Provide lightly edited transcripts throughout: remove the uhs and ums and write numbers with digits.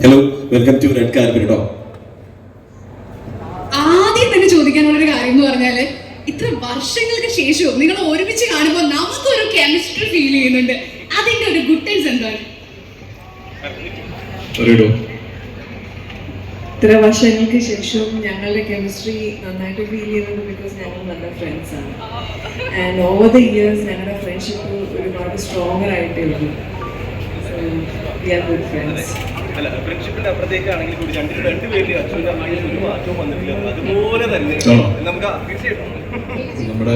Hello, welcome to red carpet കേട്ടോ. ആദ്യം തന്നെ ചോദിക്കാനുള്ളൊരു കാര്യം എന്ന് പറഞ്ഞാല് ഇത്ര വർഷങ്ങൾക്ക് ശേഷവും നിങ്ങൾ ഒരുമിച്ച് കാണുമ്പോൾ നമുക്കൊരു കെമിസ്ട്രി ഫീൽ ചെയ്യുന്നുണ്ട്. അതിന്റെ ഒരു ഗുഡ് ടൈംസ് എന്താണ്? ഇത്ര വർഷങ്ങൾക്ക് ശേഷവും ഞങ്ങളുടെ കെമിസ്ട്രി നന്നായിട്ട് ഫീൽ ചെയ്യുന്നത് ബിക്കോസ് ഞങ്ങൾ നല്ല ഫ്രണ്ട്സ് ആണ്. ആൻഡ് ഓവർ ദ ഇയേഴ്സ് ഞങ്ങളുടെ ഫ്രണ്ട്ഷിപ്പ് ഒരുപാട് സ്ട്രോങ്ങർ ആയിട്ടേ ഉള്ളൂ. So we are good friends. ഫ്രണ്ട്ഷിപ്പിന്റെ അപ്പുറത്തേക്കാണെങ്കിൽ കൂടി രണ്ടുപേരുടെ അച്ഛൻ്റെ അമ്മയിൽ ഒരു മാറ്റവും വന്നിട്ടില്ല. അതുപോലെ തന്നെ നമുക്ക് നമ്മുടെ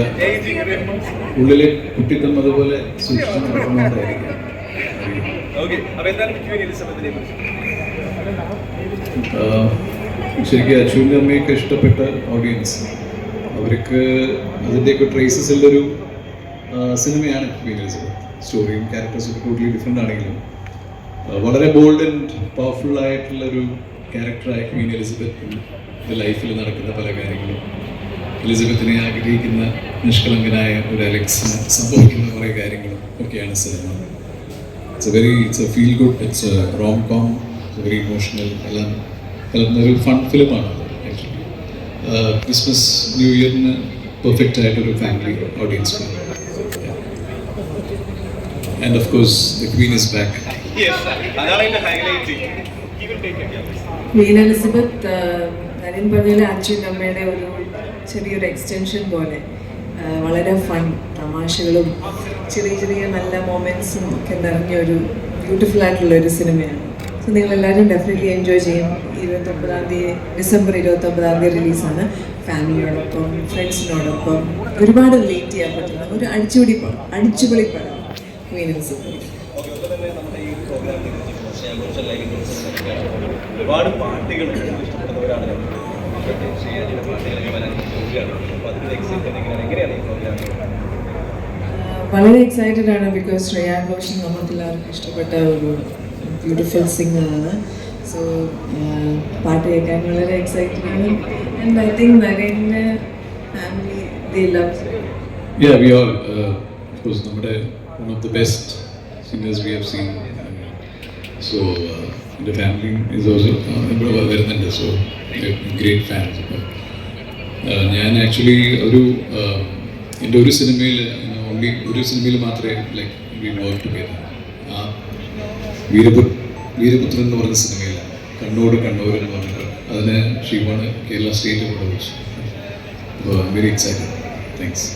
ഉള്ളിലെ കുട്ടിത്തം അതുപോലെ സൂക്ഷിച്ചു നടക്കുന്നതായിരിക്കും. ഓക്കെ, അപ്പൊ എന്താണ് എലിസബത്തിനെ കുറിച്ച്? ശരിക്കും അച്ഛൻ്റെ അമ്മയൊക്കെ ഇഷ്ടപ്പെട്ട ഓഡിയൻസ്, അവർക്ക് അതിൻ്റെയൊക്കെ ട്രേസസ് ഉള്ളൊരു സിനിമയാണ് ക്വീൻ എലിസബത്ത്. സ്റ്റോറിയും ക്യാരക്ടേഴ്സും ടോട്ടലി ഡിഫറെൻ്റ് ആണെങ്കിലും വളരെ ബോൾഡ് ആൻഡ് പവർഫുൾ ആയിട്ടുള്ളൊരു ക്യാരക്ടറായ ക്വീൻ എലിസബത്തിൻ്റെ ലൈഫിൽ നടക്കുന്ന പല കാര്യങ്ങളും, എലിസബത്തിനെ ആഗ്രഹിക്കുന്ന നിഷ്കളങ്കനായ ഒരു അലക്സിന് സംഭവിക്കുന്ന കുറേ കാര്യങ്ങളും ഒക്കെയാണ് cinema. It's a feel good, it's a rom com, very emotional, എല്ലാം കലർന്നൊരു ഫൺ ഫിലിമാണ് ആക്ച്വലി. ക്രിസ്മസ് ന്യൂ ഇയറിന് പെർഫെക്റ്റ് ആയിട്ടൊരു family audience. And of course the queen is back. Queen Elizabeth കാര്യം പറഞ്ഞാൽ അച്ഛൻ്റെ അമ്മയുടെ ഒരു ചെറിയൊരു എക്സ്റ്റൻഷൻ പോലെ, വളരെ ഫൺ, തമാശകളും ചെറിയ ചെറിയ നല്ല മൊമെൻറ്റ്സും ഒക്കെ നിറഞ്ഞ ഒരു ബ്യൂട്ടിഫുൾ ആയിട്ടുള്ള ഒരു സിനിമയാണ്. സോ നിങ്ങളെല്ലാവരും ഡെഫിനറ്റ്ലി എൻജോയ് ചെയ്യും. ഡിസംബർ 29 റിലീസാണ്. ഫാമിലിയോടൊപ്പം ഫ്രണ്ട്സിനോടൊപ്പം ഒരുപാട് റിലേറ്റ് ചെയ്യാൻ പറ്റുന്ന ഒരു അടിച്ചുപൊളി പടം ക്വീൻ എലിസബത്ത്. ഒരുപാട് പാട്ടുകൾ ഇഷ്ടപ്പെടുന്നവരാണ്. വളരെ എക്സൈറ്റഡ് ആണ് ബിക്കോസ് ശ്രേയാ ഘോഷൽ നമുക്കെല്ലാവർക്കും ഇഷ്ടപ്പെട്ട ഒരു ബ്യൂട്ടിഫുൾ സിംഗറാണ്. സോ പാട്ട് കേൾക്കാൻ വളരെ എക്സൈറ്റഡ് ആണ്. ആൻഡ് ഐ തിങ്ക് നരേൻ്റെ family they love. Yeah, we are of course നമ്മുടെ one of the best singers we have seen. So the family is also ഇവിടെ വരുന്നുണ്ട്. So great fans. ഞാൻ ആക്ച്വലി എൻ്റെ ഒരു സിനിമയിൽ ഓൺലി ഒരു സിനിമയിൽ മാത്രമേ ലൈക്ക് വി വർക്ക് ടുഗദർ. ആ വീരപുത്രൻ എന്ന് പറഞ്ഞ സിനിമയിലാണ് കണ്ണൂർ എന്ന് പറഞ്ഞിട്ട് അതിന് ഷീവാണ് കേരള സ്റ്റേറ്റ് കൂടെ വെച്ചു. അപ്പോൾ I am very excited. Thanks.